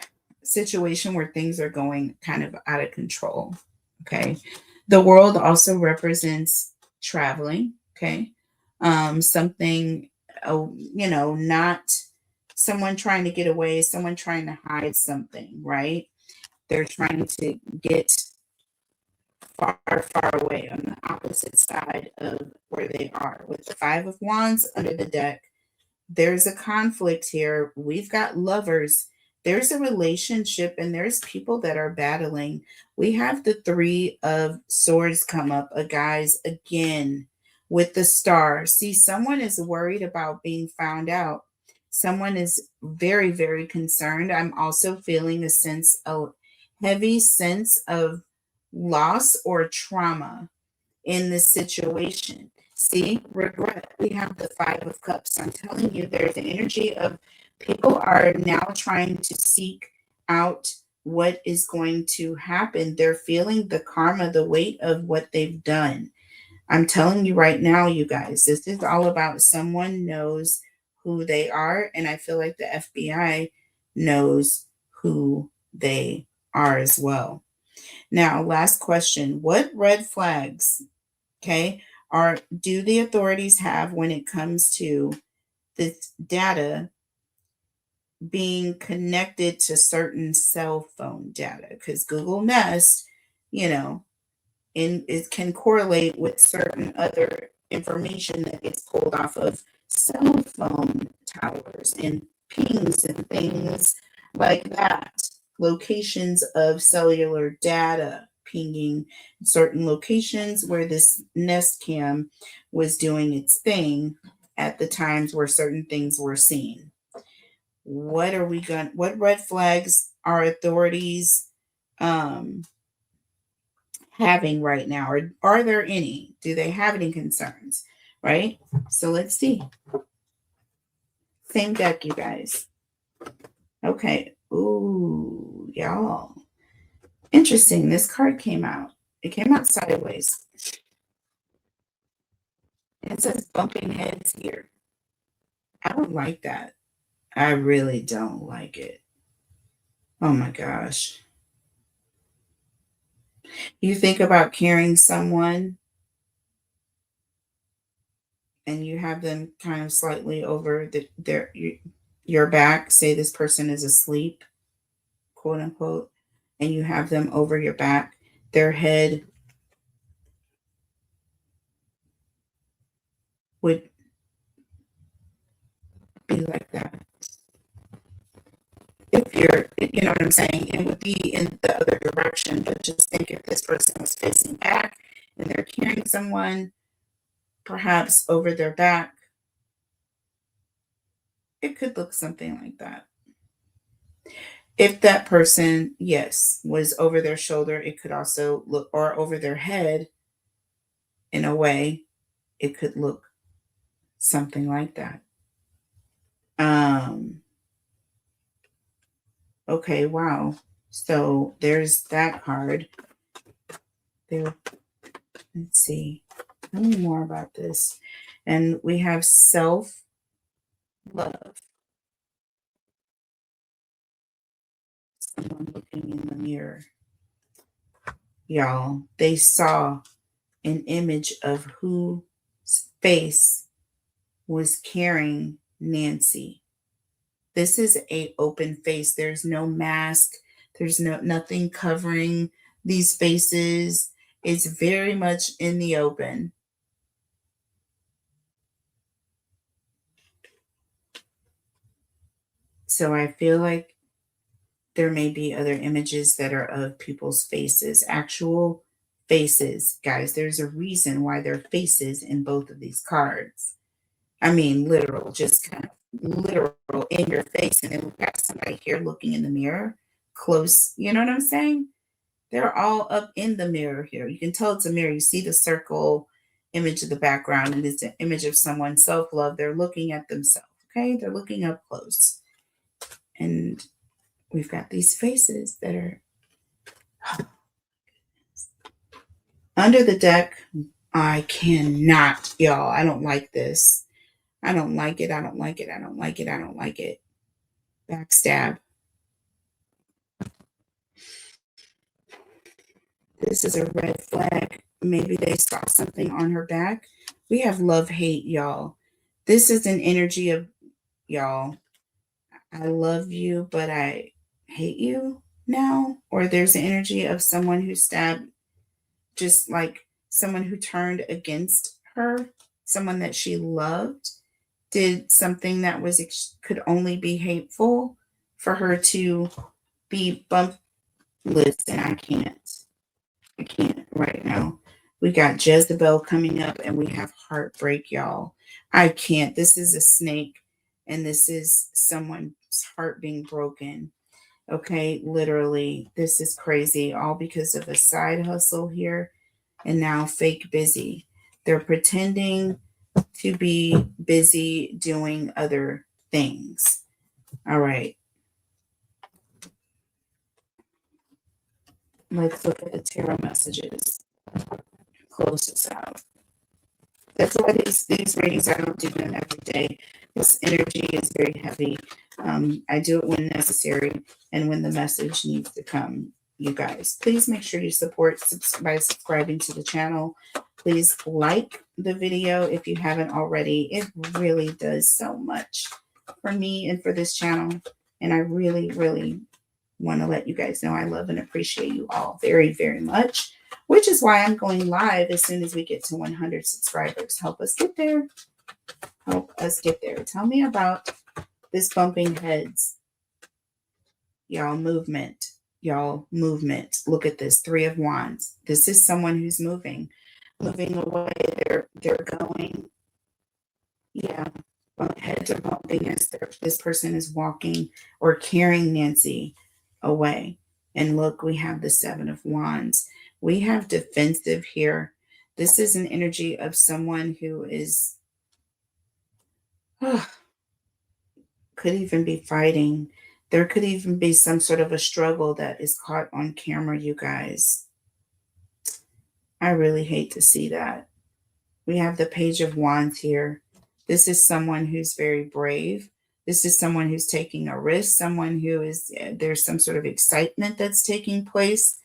a situation where things are going kind of out of control. Okay. The World also represents traveling. Okay. Something, not someone trying to get away, someone trying to hide something, right? They're trying to get far, far away on the opposite side of where they are. With the Five of Wands under the deck, there's a conflict here. We've got lovers. There's a relationship, and there's people that are battling. We have the Three of Swords come up, guys, again with the Star. See, someone is worried about being found out. Someone is very, very concerned. I'm also feeling a heavy sense of loss or trauma in this situation. See, regret. We have the Five of Cups. I'm telling you, there's an energy of people are now trying to seek out what is going to happen. They're feeling the karma, the weight of what they've done. I'm telling you right now, you guys, this is all about someone knows who they are. And I feel like the FBI knows who they are as well. Now, last question. What red flags, okay, do the authorities have when it comes to this data being connected to certain cell phone data? Because Google Nest, you know, it can correlate with certain other information that gets pulled off of cell phone towers and pings and things like that. Locations of cellular data pinging certain locations where this Nest Cam was doing its thing at the times where certain things were seen. What red flags are authorities having right now, or are there any? Do they have any concerns? Right? So let's see. Same deck, you guys. Okay. Ooh, y'all. Interesting. This card came out. It came out sideways. It says bumping heads here. I don't like that. I really don't like it. Oh my gosh. You think about carrying someone and you have them kind of slightly over your back. Say this person is asleep, quote unquote, and you have them over your back. Their head would be like that. If you know what I'm saying, it would be in the other direction. But just think if this person was facing back and they're carrying someone, perhaps over their back, it could look something like that. If that person, yes, was over their shoulder, it could also look, or over their head in a way, it could look something like that. Okay, wow. So there's that card. There, let's see. Tell me more about this. And we have self-love. Someone looking in the mirror. Y'all, they saw an image of whose face was carrying Nancy. This is a open face. There's no mask. There's nothing covering these faces. It's very much in the open. So I feel like there may be other images that are of people's faces, actual faces. Guys, there's a reason why there are faces in both of these cards. I mean, literal, just kind of literal in your face. And then we've got somebody here looking in the mirror close. You know what I'm saying? They're all up in the mirror here. You can tell it's a mirror. You see the circle image of the background, and it's an image of someone's self-love. They're looking at themselves. Okay. They're looking up close. And we've got these faces that are under the deck. I cannot, y'all. I don't like this. I don't like it. I don't like it. I don't like it. I don't like it. Backstab. This is a red flag. Maybe they saw something on her back. We have love hate, y'all. This is an energy of, y'all, I love you, but I hate you. now, or there's the energy of someone who stabbed, just like someone who turned against her, someone that she loved, did something that was could only be hateful for her to be bumped. Listen, I can't right now. We got Jezebel coming up and we have heartbreak, y'all. I can't. This is a snake and this is someone's heart being broken. Okay, literally, this is crazy. All because of a side hustle here and now fake busy. They're pretending to be busy doing other things. All right, let's look at the tarot messages. Close this out. That's why these readings, I don't do them every day. This energy is very heavy. I do it when necessary and when the message needs to come. You guys, please make sure you support by subscribing to the channel. Please like the video if you haven't already. It really does so much for me and for this channel. And I really, really want to let you guys know I love and appreciate you all very, very much, which is why I'm going live as soon as we get to 100 subscribers. Help us get there. Help us get there. Tell me about this bumping heads. Y'all movement. Y'all movement. Look at this. 3 of Wands. This is someone who's moving away. They're going. Yeah. Heads are bumping as this person is walking or carrying Nancy away. And look, we have the 7 of Wands. We have defensive here. This is an energy of someone who is, could even be fighting. There could even be some sort of a struggle that is caught on camera, you guys. I really hate to see that. We have the Page of Wands here. This is someone who's very brave. This is someone who's taking a risk, someone who is, there's some sort of excitement that's taking place.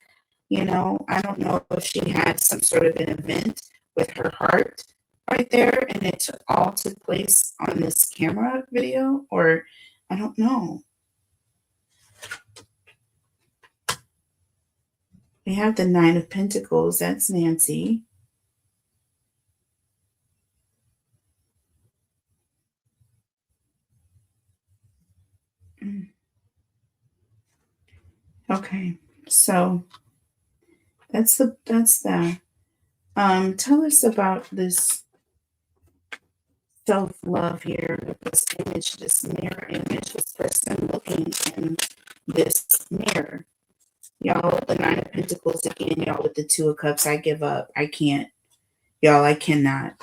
You know, I don't know if she had some sort of an event with her heart right there and it all took place on this camera video, or I don't know. We have the 9 of Pentacles. That's Nancy. Okay, so that's that. Tell us about this self-love here, this image, this mirror image, this person looking in this mirror. Y'all, the 9 of Pentacles again, y'all, with the 2 of Cups. I give up. I can't. Y'all, I cannot.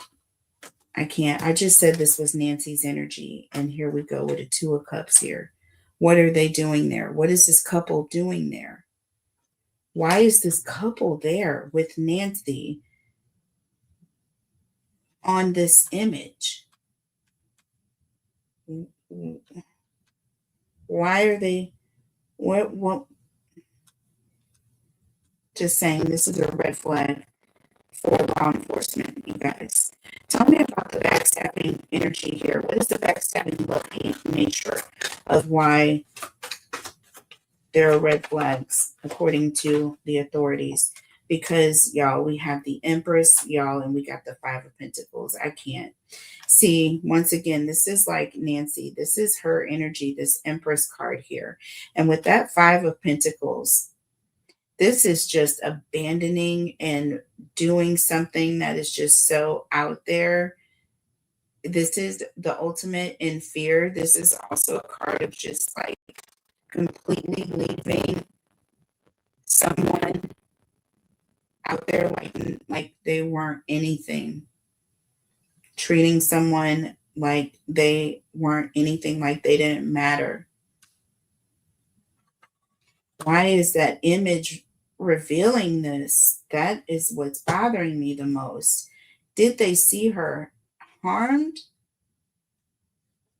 I can't. I just said this was Nancy's energy, and here we go with a 2 of Cups here. What are they doing there? What is this couple doing there? Why is this couple there with Nancy on this image? Why are they, what, just saying this is a red flag for law enforcement, you guys. Tell me about the backstabbing energy here. What is the backstabbing love-hate nature of why there are red flags according to the authorities? Because y'all, we have the Empress, y'all, and we got the 5 of Pentacles. I can't. See, once again, this is like Nancy. This is her energy, this Empress card here. And with that 5 of Pentacles, this is just abandoning and doing something that is just so out there. This is the ultimate in fear. This is also a card of just like completely leaving someone out there like they weren't anything. Treating someone like they weren't anything, like they didn't matter. Why is that image revealing this? That is what's bothering me the most. Did they see her harmed?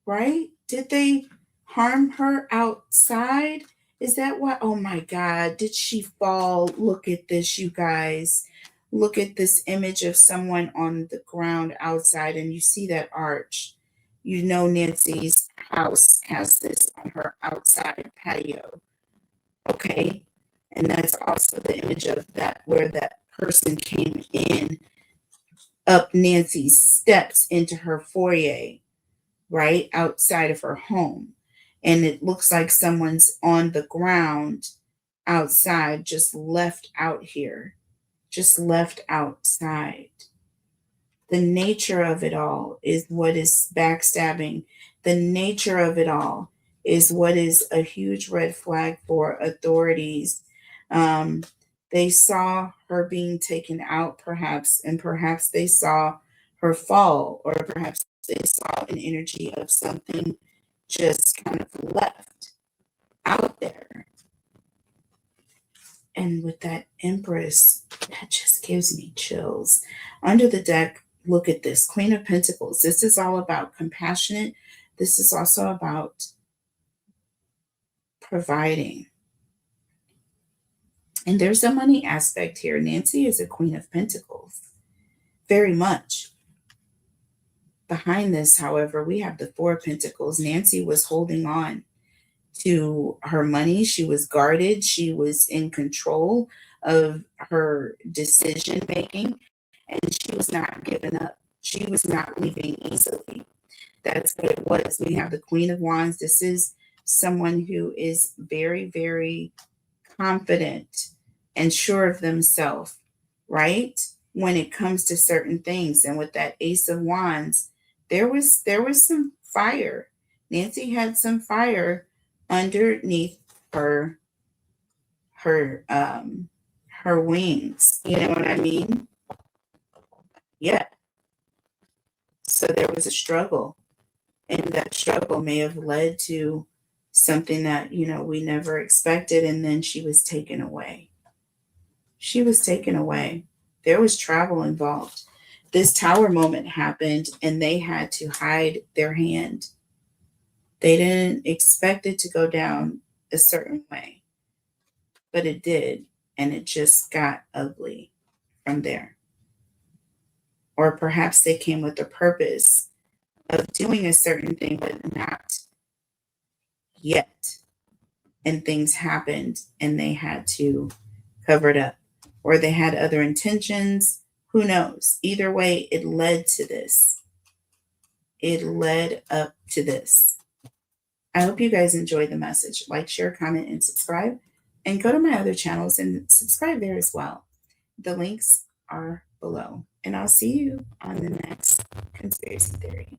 Right? Did they harm her outside? Is that why? Oh my God. Did she fall? Look at this, you guys. Look at this image of someone on the ground outside, and you see that arch. You know, Nancy's house has this on her outside patio. Okay. And that's also the image of that where that person came in up Nancy's steps into her foyer, right outside of her home. And it looks like someone's on the ground outside, just left out here, just left outside. The nature of it all is what is backstabbing. The nature of it all is what is a huge red flag for authorities. Um, they saw her being taken out, perhaps, and perhaps they saw her fall, or perhaps they saw an energy of something just kind of left out there. And with that Empress, that just gives me chills. Under the deck, look at this Queen of Pentacles. This is all about compassionate. This is also about providing. And there's a money aspect here. Nancy is a Queen of Pentacles, very much. Behind this, however, we have the Four of Pentacles. Nancy was holding on to her money. She was guarded. She was in control of her decision making, and she was not giving up. She was not leaving easily. That's what it was. We have the Queen of Wands. This is someone who is very, very confident and sure of themselves, right? When it comes to certain things. And with that Ace of Wands, there was some fire. Nancy had some fire underneath her her wings. You know what I mean? Yeah. So there was a struggle, and that struggle may have led to something that, we never expected, and then she was taken away. She was taken away. There was travel involved. This tower moment happened, and they had to hide their hand. They didn't expect it to go down a certain way, but it did, and it just got ugly from there. Or perhaps they came with the purpose of doing a certain thing, but not yet. And things happened, and they had to cover it up, or they had other intentions. Who knows? Either way, it led to this. It led up to this. I hope you guys enjoyed the message. Like, share, comment, and subscribe. And go to my other channels and subscribe there as well. The links are below. And I'll see you on the next conspiracy theory.